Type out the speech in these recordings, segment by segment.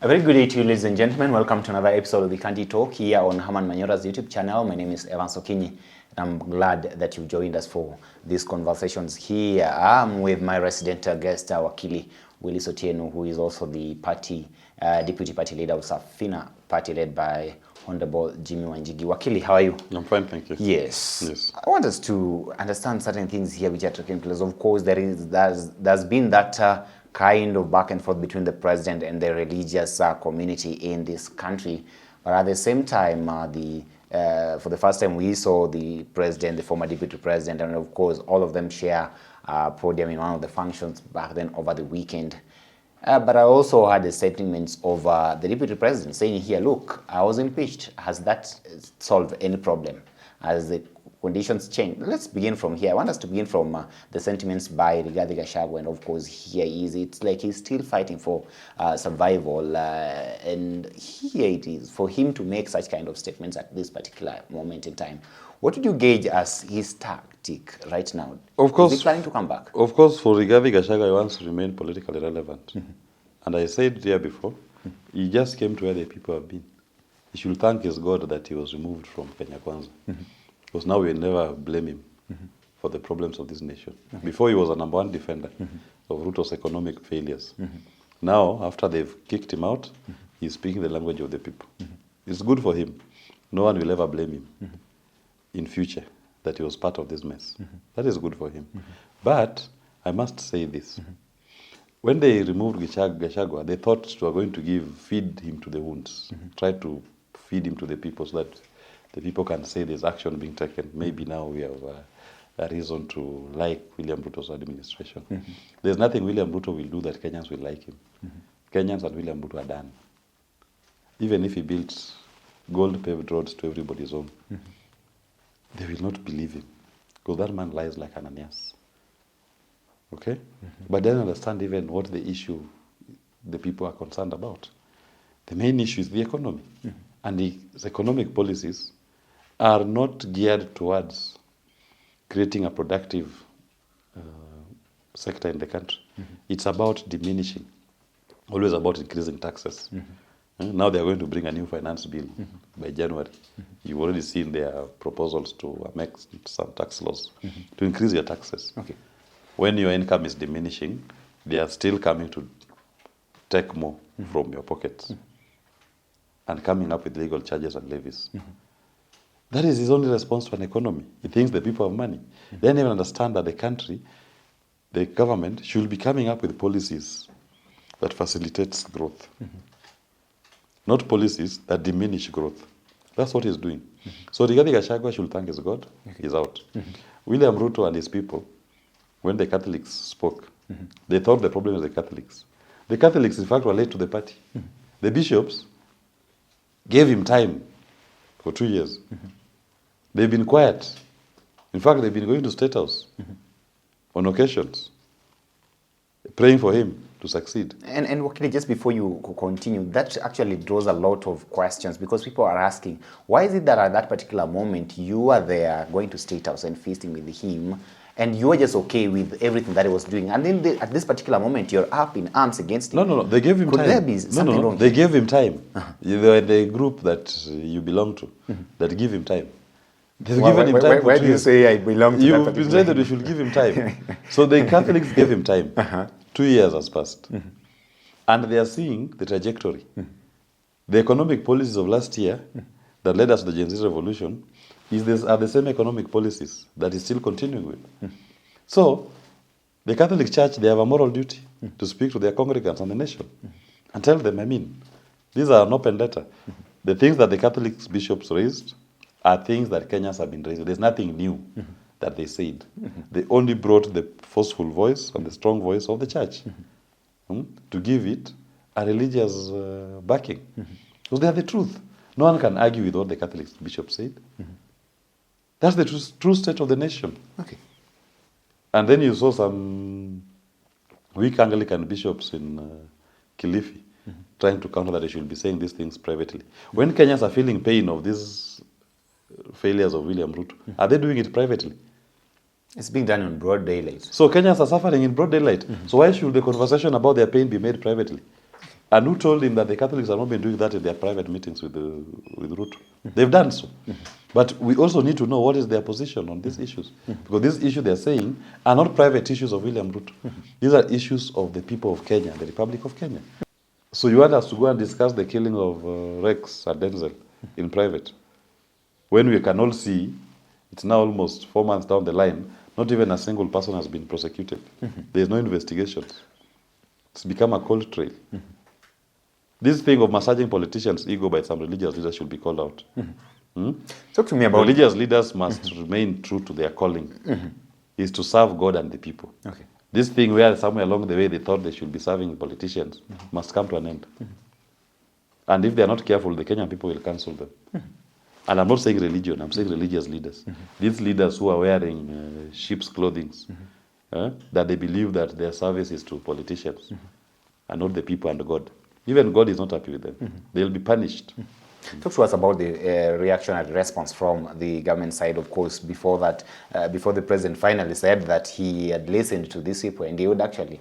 A very good day to you, ladies and gentlemen. Welcome to another episode of the Kanini Talk here on Herman Manyora's YouTube channel. My name is Evan Sokinyi, and I'm glad that you've joined us for these conversations here. I'm with my resident guest, Wakili Willie Otieno, who is also the deputy party leader of Sabina party led by Honorable Jimmy Wanjigi. Wakili, how are you? I'm fine, thank you. Yes. I want us to understand certain things here which are taking place. Of course, there's been that kind of back and forth between the president and the religious community in this country. But at the same time, for the first time, we saw the president, the former deputy president, and of course, all of them share podium in one of the functions back then over the weekend. But I also had the statements of the deputy president saying here, look, I was impeached. Has that solved any problem? Has the conditions changed? Let's begin from here. I want us to begin from the sentiments by Rigathi Gachagua, and of course here it's like he's still fighting for survival, and here it is for him to make such kind of statements at this particular moment in time. What would you gauge as his tactic right now? Of course, is he planning to come back? Of course, for Rigathi Gachagua, he wants to remain politically relevant. And I said here before, he just came to where the people have been. He should thank his God that he was removed from Kenya Kwanza. Because now we will never blame him for the problems of this nation. Before, he was a number one defender of Ruto's economic failures. Now, after they've kicked him out, he's speaking the language of the people. It's good for him. No one will ever blame him in future that he was part of this mess. That is good for him. But I must say this. When they removed Gachagua, they thought they were going to feed him to the wounds, try to feed him to the people so that the people can say there's action being taken. Maybe now we have a reason to like William Ruto's administration. There's nothing William Ruto will do that Kenyans will like him. Kenyans and William Ruto are done. Even if he builds gold paved roads to everybody's home, they will not believe him because that man lies like Ananias. Okay? But they don't understand even what the issue the people are concerned about. The main issue is the economy. And the economic policies are not geared towards creating a productive sector in the country. It's about diminishing, always about increasing taxes. Now they are going to bring a new finance bill by January. You've already seen their proposals to make some tax laws to increase your taxes. Okay. When your income is diminishing, they are still coming to take more from your pockets and coming up with legal charges and levies. That is his only response to an economy. He thinks the people have money. They don't even understand that the country, the government, should be coming up with policies that facilitates growth. Not policies that diminish growth. That's what he's doing. So Rigathi Gachagua should thank his God. He's out. William Ruto and his people, when the Catholics spoke, they thought the problem was the Catholics. The Catholics, in fact, were late to the party. The bishops gave him time for 2 years. They've been quiet. In fact, they've been going to State House on occasions, praying for him to succeed. And Wakili, just before you continue, that actually draws a lot of questions because people are asking, why is it that at that particular moment you are there going to State House and feasting with him, and you were just okay with everything that he was doing, and then at this particular moment you're up in arms against him? No, they gave him time. Could there be something wrong? They gave him time. They were the group that you belong to that give him time. They've given him time. Why do you say I belong to you that You've particular been saying that we should give him time. So the Catholics gave him time. 2 years has passed. And they are seeing the trajectory. The economic policies of last year that led us to the Gen Z revolution are the same economic policies that is still continuing with. So, the Catholic Church, they have a moral duty to speak to their congregants and the nation and tell them, these are an open letter. The things that the Catholic bishops raised are things that Kenyans have been raising. There's nothing new that they said. They only brought the forceful voice and the strong voice of the church to give it a religious backing. Because they are the truth. No one can argue with what the Catholic bishop said. That's the true state of the nation. Okay. And then you saw some weak Anglican bishops in Kilifi trying to counter that they should be saying these things privately. When Kenyans are feeling pain of these failures of William Ruto, are they doing it privately? It's being done in broad daylight. So Kenyans are suffering in broad daylight. So why should the conversation about their pain be made privately? And who told him that the Catholics have not been doing that in their private meetings with Ruto? They've done so. But we also need to know what is their position on these issues. Because these issues they're saying are not private issues of William Ruto. These are issues of the people of Kenya, the Republic of Kenya. So you want us to go and discuss the killing of Rex and Denzel in private, when we can all see it's now almost 4 months down the line, not even a single person has been prosecuted. There's no investigations. It's become a cold trail. This thing of massaging politicians' ego by some religious leaders should be called out. Talk to me about religious leaders must remain true to their calling, is to serve God and the people. Okay. This thing where somewhere along the way they thought they should be serving politicians must come to an end. And if they are not careful, the Kenyan people will cancel them. And I'm not saying religion, I'm saying religious leaders. These leaders who are wearing sheep's clothing, that they believe that their service is to politicians and not the people and God. Even God is not happy with them. They'll be punished. Talk to us about the reactionary response from the government side, of course, before that, before the president finally said that he had listened to these people and he would actually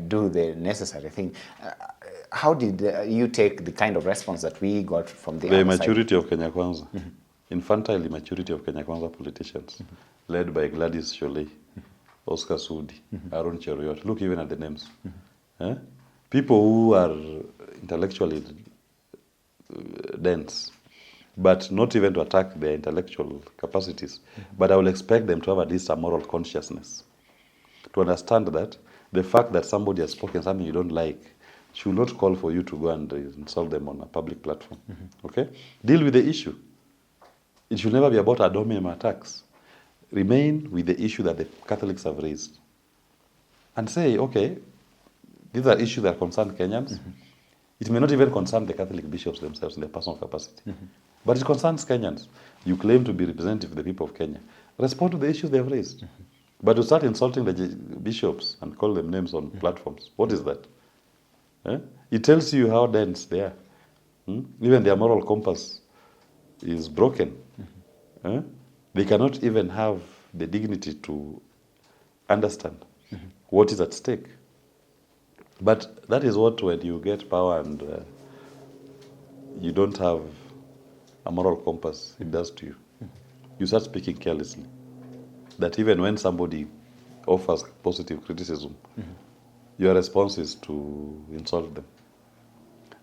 do the necessary thing. How did you take the kind of response that we got from the other immaturity side? of Kenya Kwanza, infantile immaturity of Kenya Kwanza politicians, led by Gladys Sholei, Oscar Sudi, Aaron Cheruiyot. Look even at the names. People who are intellectually dense, but not even to attack their intellectual capacities. But I will expect them to have at least a moral consciousness, to understand that the fact that somebody has spoken something you don't like should not call for you to go and insult them on a public platform. Okay? Deal with the issue. It should never be about ad hominem attacks. Remain with the issue that the Catholics have raised. And say, okay, these are issues that concern Kenyans. It may not even concern the Catholic bishops themselves in their personal capacity. But it concerns Kenyans. You claim to be representative of the people of Kenya. Respond to the issues they have raised. But to start insulting the bishops and call them names on platforms, what is that? It tells you how dense they are. Even their moral compass is broken. They cannot even have the dignity to understand what is at stake. But that is what, when you get power and you don't have a moral compass, it does to you. You start speaking carelessly. That even when somebody offers positive criticism, your response is to insult them.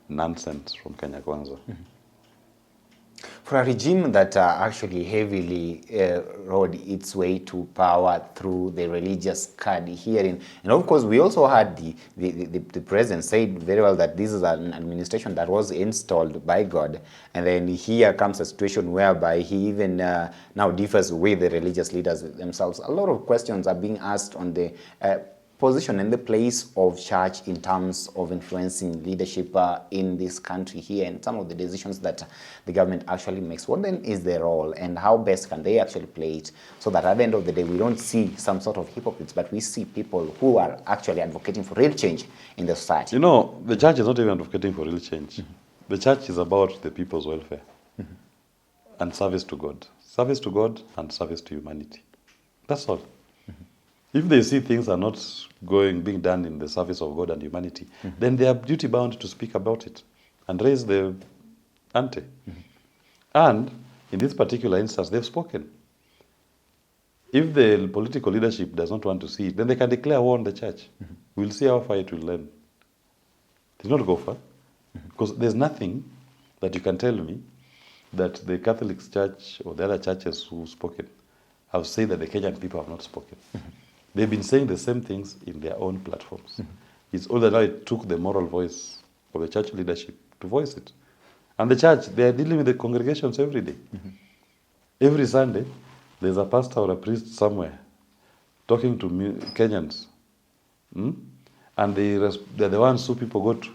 Nonsense from Kenya Kwanza. For a regime that actually heavily rode its way to power through the religious card hearing, and of course we also had the president said very well that this is an administration that was installed by God, and then here comes a situation whereby he even now differs with the religious leaders themselves. A lot of questions are being asked on the position and the place of church in terms of influencing leadership in this country here, and some of the decisions that the government actually makes. What then is their role, and how best can they actually play it, so that at the end of the day we don't see some sort of hypocrites, but we see people who are actually advocating for real change in the society? You know, the church is not even advocating for real change. The church is about the people's welfare and service to God. Service to God and service to humanity. That's all. If they see things are not being done in the service of God and humanity, then they are duty bound to speak about it and raise the ante. And in this particular instance, they've spoken. If the political leadership does not want to see it, then they can declare war on the church. We'll see how far it will end. It will not go far. Because there's nothing that you can tell me that the Catholic Church or the other churches who've spoken have said that the Kenyan people have not spoken. They've been saying the same things in their own platforms. It's all that now it took the moral voice of the church leadership to voice it. And the church, they are dealing with the congregations every day. Every Sunday, there's a pastor or a priest somewhere talking to Kenyans. And they're the ones who people go to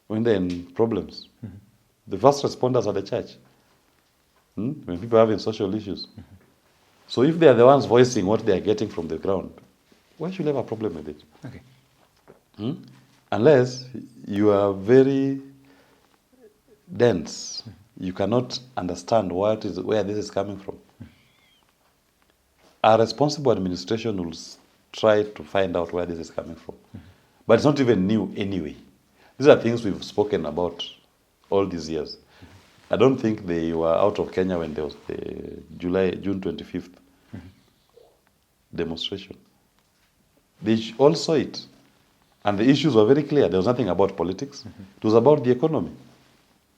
when they're in problems. The first responders are the church. When people are having social issues. So if they are the ones voicing what they are getting from the ground, why should you have a problem with it? Okay. Unless you are very dense, you cannot understand where this is coming from. A responsible administration will try to find out where this is coming from. But it's not even new anyway. These are things we've spoken about all these years. I don't think they were out of Kenya when there was the June 25th demonstration. They all saw it. And the issues were very clear. There was nothing about politics. It was about the economy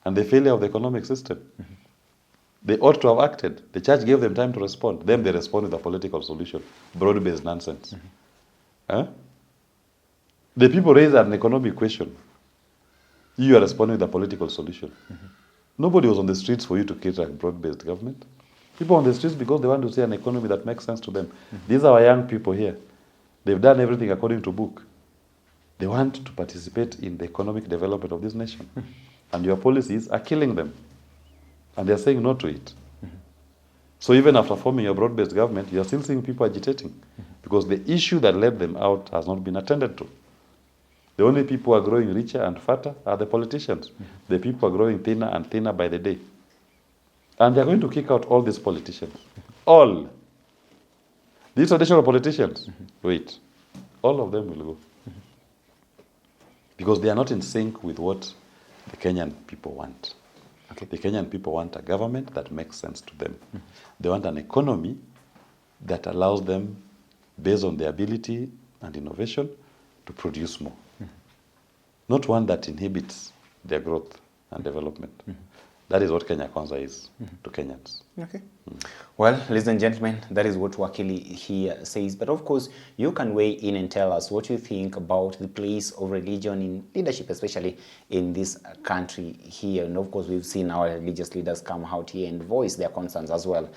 and the failure of the economic system. They ought to have acted. The church gave them time to respond. Then they responded with a political solution. Broad-based nonsense. Huh? The people raised an economic question. You are responding with a political solution. Nobody was on the streets for you to create a broad-based government. People on the streets because they want to see an economy that makes sense to them. These are our young people here. They've done everything according to book. They want to participate in the economic development of this nation. And your policies are killing them. And they're saying no to it. So even after forming your broad-based government, you're still seeing people agitating. Because the issue that led them out has not been attended to. The only people who are growing richer and fatter are the politicians. The people are growing thinner and thinner by the day. And they're going to kick out all these politicians. All. These traditional politicians, wait, all of them will go. Because they are not in sync with what the Kenyan people want. Okay. The Kenyan people want a government that makes sense to them. They want an economy that allows them, based on their ability and innovation, to produce more. Not one that inhibits their growth and development. That is what Kenya Kwanza is to Kenyans. Okay. Well, ladies and gentlemen, that is what Wakili here says. But of course, you can weigh in and tell us what you think about the place of religion in leadership, especially in this country here. And of course, we've seen our religious leaders come out here and voice their concerns as well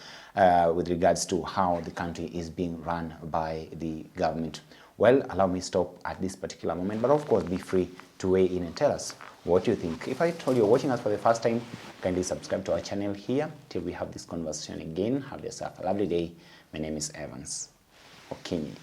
with regards to how the country is being run by the government. Well, allow me to stop at this particular moment, but of course, be free to weigh in and tell us what you think. If I told you you're watching us for the first time, kindly subscribe to our channel here till we have this conversation again. Have yourself a lovely day. My name is Evans Okinyi.